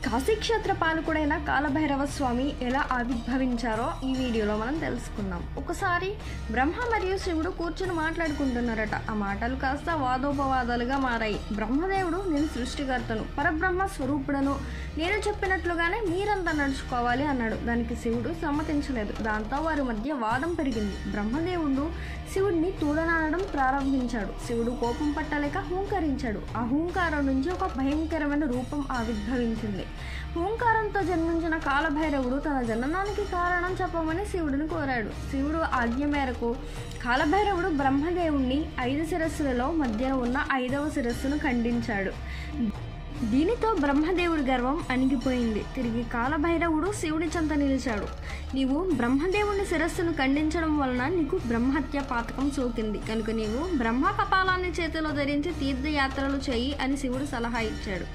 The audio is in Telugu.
కాశీక్షేత్ర పాలకుడైన కాలభైరవ స్వామి ఎలా ఆవిర్భవించారో ఈ వీడియోలో మనం తెలుసుకుందాం. ఒకసారి బ్రహ్మ మరియు శివుడు కూర్చుని మాట్లాడుకుంటున్నారట. ఆ మాటలు కాస్త వాదోపవాదాలుగా మారాయి. బ్రహ్మదేవుడు, నేను సృష్టికర్తను, పరబ్రహ్మ స్వరూపుడను, నేను చెప్పినట్లుగానే మీరంతా నడుచుకోవాలి అన్నాడు. దానికి శివుడు సమ్మతించలేదు. దాంతో వారి మధ్య వాదం పెరిగింది. బ్రహ్మదేవుడు శివుడిని తూడనాడడం ప్రారంభించాడు. శివుడు కోపం పట్టలేక హూంకరించాడు. ఆ హూంకారం నుంచి ఒక భయంకరమైన రూపం ఆవిర్భవించింది. హూంకారంతో జన్మించిన కాలభైరవుడు తన జననానికి కారణం చెప్పమని శివుడిని కోరాడు. శివుడు ఆజ్ఞ మేరకు కాలభైరవుడు బ్రహ్మదేవుణ్ణి 5 శిరస్సులలో మధ్య ఉన్న 5వ శిరస్సును ఖండించాడు. దీనితో బ్రహ్మదేవుడి గర్వం అణిగిపోయింది. తిరిగి కాలభైరవుడు శివుడి చెంత నిలిచాడు. నీవు బ్రహ్మదేవుని శిరస్సును ఖండించడం వలన నీకు బ్రహ్మహత్య పాతకం సోకింది కనుక నీవు బ్రహ్మ కపాలాన్ని చేతిలో ధరించి తీర్థయాత్రలు చేయి అని శివుడు సలహా ఇచ్చాడు.